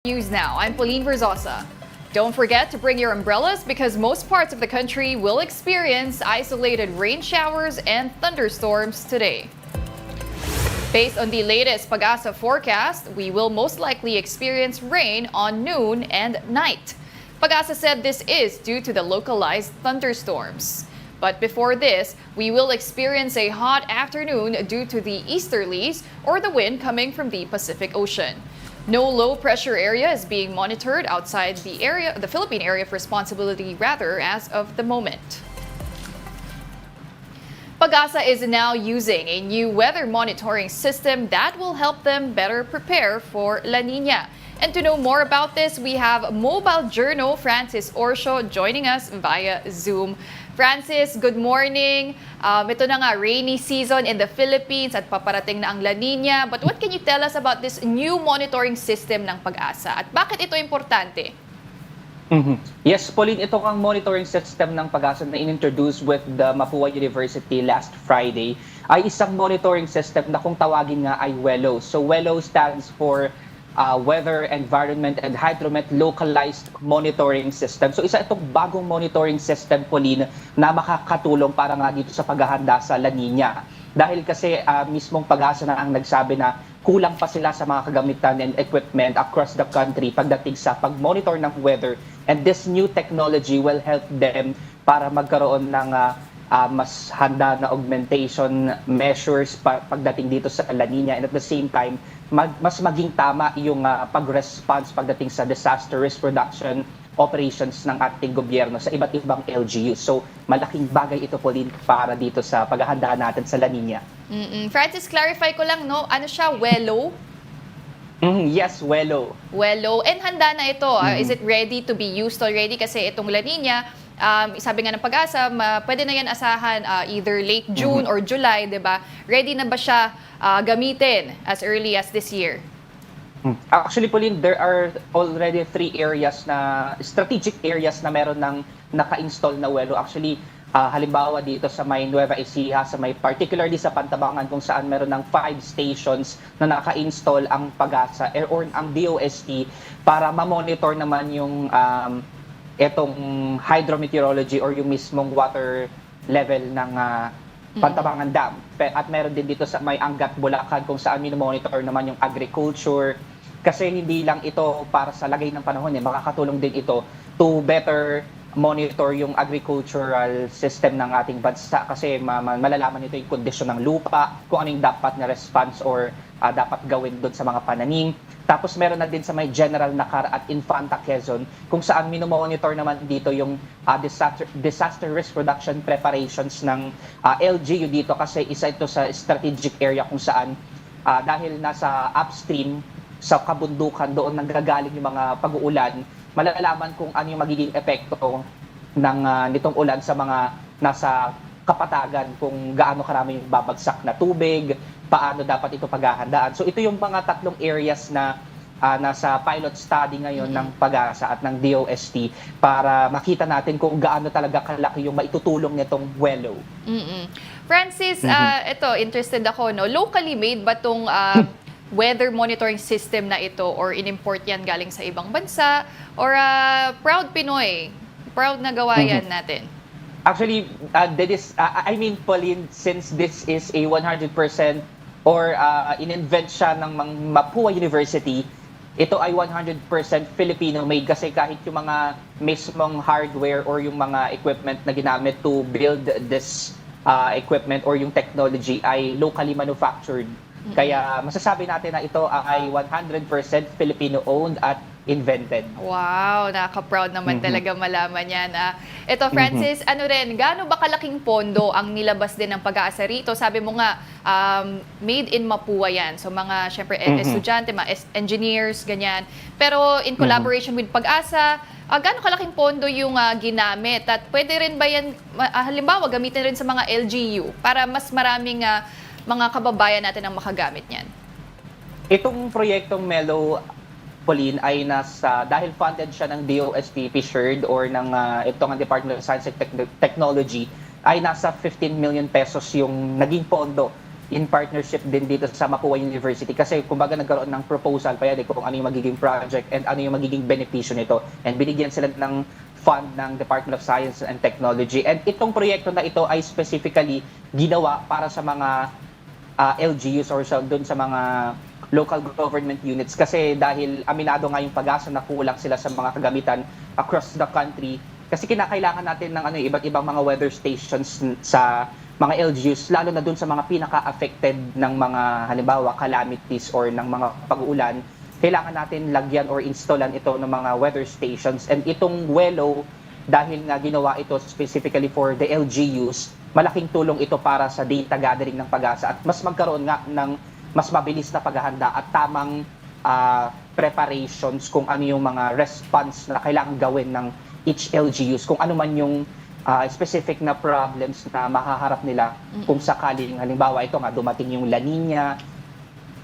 News now. I'm Pauline Verzosa. Don't forget to bring your umbrellas because most parts of the country will experience isolated rain showers and thunderstorms today. Based on the latest Pag-asa forecast, we will most likely experience rain on noon and night. Pag-asa said this is due to the localized thunderstorms. But before this, we will experience a hot afternoon due to the easterlies or the wind coming from the Pacific Ocean. No low pressure area is being monitored outside the Philippine area of responsibility as of the moment. Pag-asa is now using a new weather monitoring system that will help them better prepare for La Nina. And to know more about this, we have Mobile Journal Francis Orsio joining us via Zoom. Francis, good morning. Ito na nga, rainy season in the Philippines at paparating na ang La Nina. But what can you tell us about this new monitoring system ng Pag-asa? At bakit ito importante? Yes, Pauline, ito ang monitoring system ng Pag-asa na in-introduce with the Mapua University last Friday ay isang monitoring system na kung tawagin nga ay WELO. So WELO stands for Weather, Environment, and Hydromet Localized Monitoring System. So isa itong bagong monitoring system, Pauline, na makakatulong para nga dito sa paghahanda sa La Nina. Dahil kasi mismong Pag-asa na ang nagsabi na kulang pa sila sa mga kagamitan and equipment across the country pagdating sa pag-monitor ng weather. And this new technology will help them para magkaroon ng mas handa na augmentation measures pagdating dito sa La Nina, and at the same time mas maging tama yung pag-response pagdating sa disaster risk reduction operations ng ating gobyerno sa iba't ibang LGUs. So malaking bagay ito, Pauline, para dito sa paghahanda natin sa La Nina. Francis, clarify ko lang, no? Ano siya, WELO? Yes, WELO. WELO. And handa na ito. Is it ready to be used already? Kasi itong La Nina, sabi nga ng Pag-asa, pwede na yan asahan either late June or July, di ba? Ready na ba siya gamitin as early as this year? Actually, Pauline, there are already 3 areas na, strategic areas na meron ng naka-install na WELO. Actually, halimbawa dito sa may Nueva Ecija, sa may particularly sa Pantabangan kung saan meron ng 5 stations na naka-install ang Pag-asa or ang DOST para ma-monitor naman yung etong hydrometeorology or yung mismong water level ng Pantabangan Dam. At meron din dito sa may Angat, Bulacan kung saan monitor naman yung agriculture. Kasi hindi lang ito para sa lagay ng panahon, makakatulong din ito to better monitor yung agricultural system ng ating bansa kasi malalaman nito yung kondisyon ng lupa, kung ano yung dapat na response or dapat gawin doon sa mga pananim. Tapos meron na din sa may General Nakar at Infanta Quezon kung saan minomonitor naman dito yung disaster risk reduction preparations ng LGU dito kasi isa ito sa strategic area kung saan dahil nasa upstream sa kabundukan doon nanggagaling yung mga pag-uulan, malalaman kung ano yung magiging epekto ng nitong ulan sa mga nasa kapatagan, kung gaano karami yung babagsak na tubig, paano dapat ito paghahandaan. So ito yung mga 3 areas na nasa pilot study ngayon ng Pag-asa at ng DOST para makita natin kung gaano talaga kalaki yung maitutulong nitong WELO. Francis, ito, interested ako, no? Locally made ba itong weather monitoring system na ito or in-import yan galing sa ibang bansa or proud Pinoy? Proud na gawa yan natin? Actually, I mean, Pauline, since this is a 100% or in-invent siya ng Mapua University, ito ay 100% Filipino-made kasi kahit yung mga mismong hardware or yung mga equipment na ginamit to build this equipment or yung technology ay locally manufactured. Kaya masasabi natin na ito ay 100% Filipino-owned at invented. Wow, nakaka-proud naman talaga malaman yan. Ito, Francis, ano rin, gaano ba kalaking pondo ang nilabas din ng Pag-asa rito? Sabi mo nga, made in Mapua yan. So mga, syempre, estudyante, mga engineers, ganyan. Pero in collaboration with Pag-asa, gaano kalaking pondo yung ginamit? At pwede rin ba yan, halimbawa, gamitin rin sa mga LGU para mas maraming mga kababayan natin ang makagamit niyan? Itong proyektong MELO, Pauline, ay dahil funded siya ng DOST Fishered or ng itong Department of Science and Technology, ay nasa 15 million pesos yung naging pondo in partnership din dito sa Mapua University kasi kumbaga nagkaroon ng proposal pa yan kung ano yung magiging project and ano yung magiging benepisyo nito. And binigyan sila ng fund ng Department of Science and Technology. And itong proyekto na ito ay specifically ginawa para sa mga LGUs or doon sa mga local government units kasi dahil aminado nga yung pag-asa na kulang sila sa mga kagamitan across the country kasi kinakailangan natin ng iba't ibang mga weather stations sa mga LGUs lalo na doon sa mga pinaka-affected ng mga halimbawa calamities or ng mga pag-uulan, kailangan natin lagyan or installan ito ng mga weather stations. And itong WELO, dahil nga ginawa ito specifically for the LGUs, malaking tulong ito para sa data gathering ng pag-asa at mas magkaroon nga ng mas mabilis na paghahanda at tamang preparations kung ano yung mga response na kailangan gawin ng each LGUs, kung ano man yung specific na problems na mahaharap nila kung sakaling halimbawa ito nga dumating yung La Nina.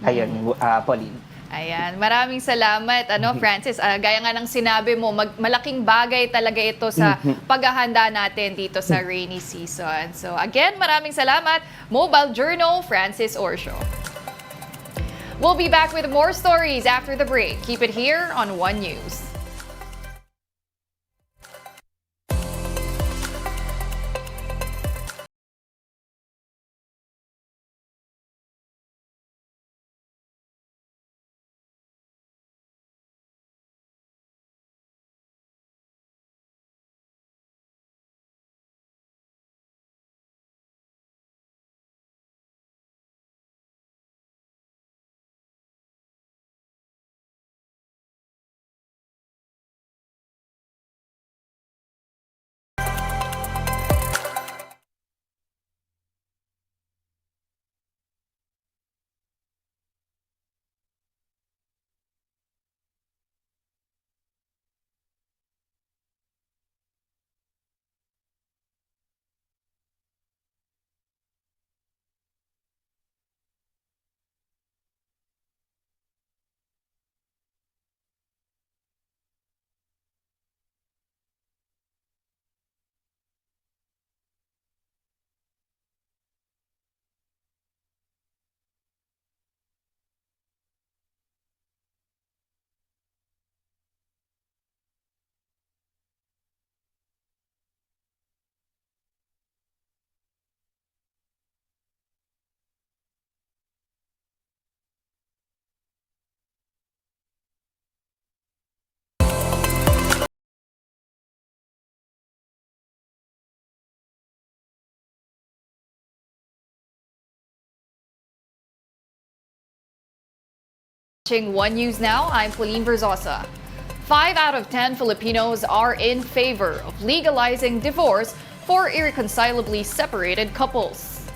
Ayun, Pauline. Ayan, maraming salamat, Francis. Gaya nga ng sinabi mo, malaking bagay talaga ito sa paghahanda natin dito sa rainy season. So again, maraming salamat, Mobile Journal, Francis Orsio. We'll be back with more stories after the break. Keep it here on One News. Watching One News now, I'm Pauline Verzosa. 5 out of 10 Filipinos are in favor of legalizing divorce for irreconcilably separated couples.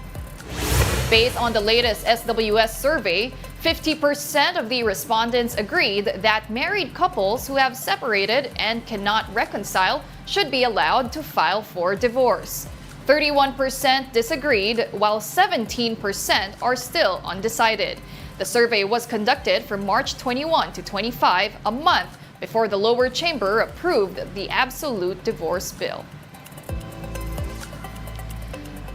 Based on the latest SWS survey, 50% of the respondents agreed that married couples who have separated and cannot reconcile should be allowed to file for divorce. 31% disagreed, while 17% are still undecided. The survey was conducted from March 21 to 25, a month before the lower chamber approved the absolute divorce bill.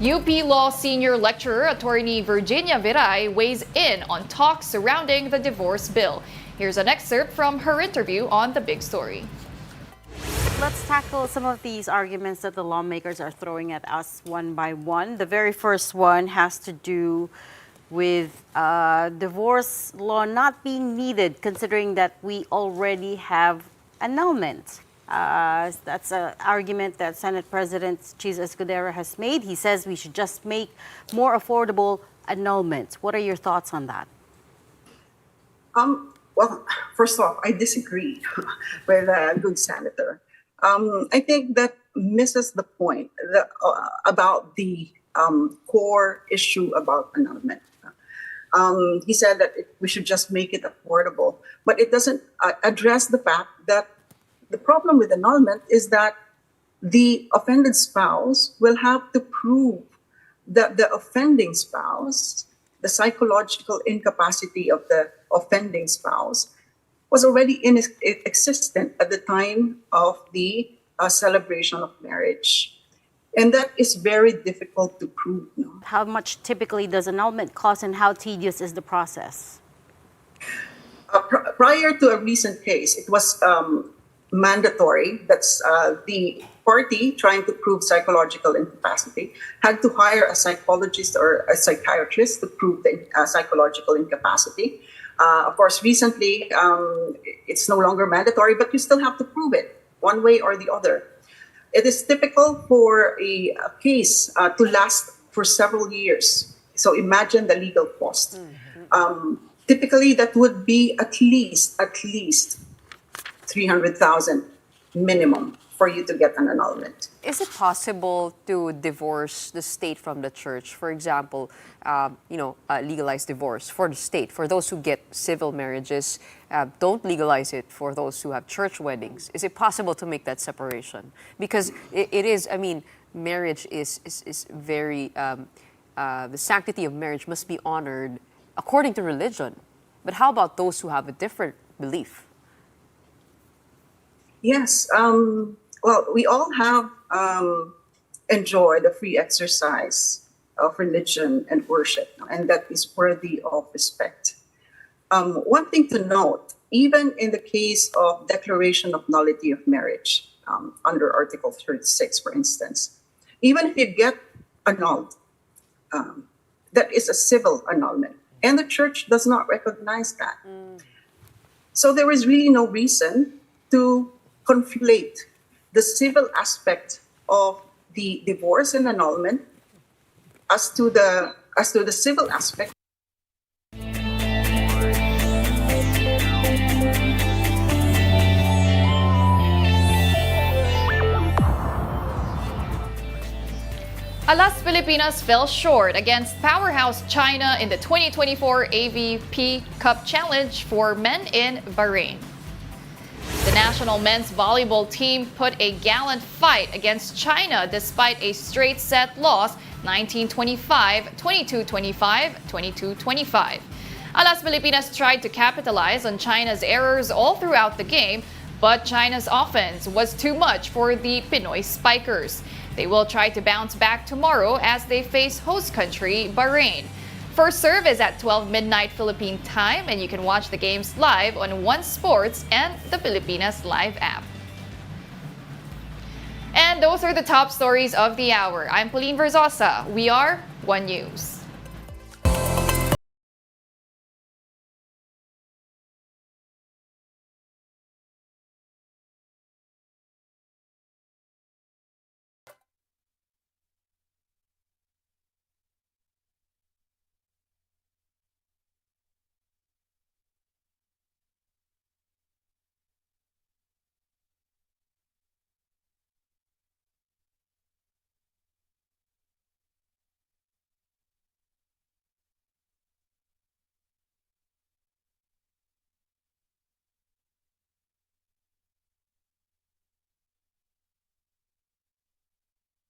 UP Law Senior Lecturer Attorney Virginia Viray weighs in on talks surrounding the divorce bill. Here's an excerpt from her interview on The Big Story. Let's tackle some of these arguments that the lawmakers are throwing at us one by one. The very first one has to do with divorce law not being needed, considering that we already have annulment. That's an argument that Senate President Chis Escudero has made. He says we should just make more affordable annulments. What are your thoughts on that? Well, first off, I disagree with a good senator. I think that misses the point about the core issue about annulment. He said that we should just make it affordable, but it doesn't address the fact that the problem with annulment is that the offended spouse will have to prove that the offending spouse, the psychological incapacity of the offending spouse, was already existent at the time of the celebration of marriage. And that is very difficult to prove. No? How much typically does annulment cost, and how tedious is the process? Prior to a recent case, it was mandatory. That's the party trying to prove psychological incapacity had to hire a psychologist or a psychiatrist to prove the psychological incapacity. Of course, recently, it's no longer mandatory, but you still have to prove it one way or the other. It is typical for a case to last for several years. So imagine the legal cost. Typically, that would be at least 300,000 minimum for you to get an annulment. Is it possible to divorce the state from the church? For example, legalize divorce for the state. For those who get civil marriages, don't legalize it for those who have church weddings. Is it possible to make that separation? Because it is, marriage is very, the sanctity of marriage must be honored according to religion. But how about those who have a different belief? Yes. Well, we all have enjoyed the free exercise of religion and worship, and that is worthy of respect. One thing to note, even in the case of declaration of nullity of marriage, under Article 36, for instance, even if you get annulled, that is a civil annulment, and the church does not recognize that. So there is really no reason to conflate the civil aspect of the divorce and annulment as to the civil aspect. Alas Pilipinas fell short against powerhouse China in the 2024 AVP Cup Challenge for men in Bahrain. The national men's volleyball team put a gallant fight against China despite a straight set loss, 19-25, 22-25, 22-25. Alas Pilipinas tried to capitalize on China's errors all throughout the game, but China's offense was too much for the Pinoy Spikers. They will try to bounce back tomorrow as they face host country Bahrain. First serve is at 12 midnight Philippine time, and you can watch the games live on One Sports and the Pilipinas Live app. And those are the top stories of the hour. I'm Pauline Verzosa. We are One News.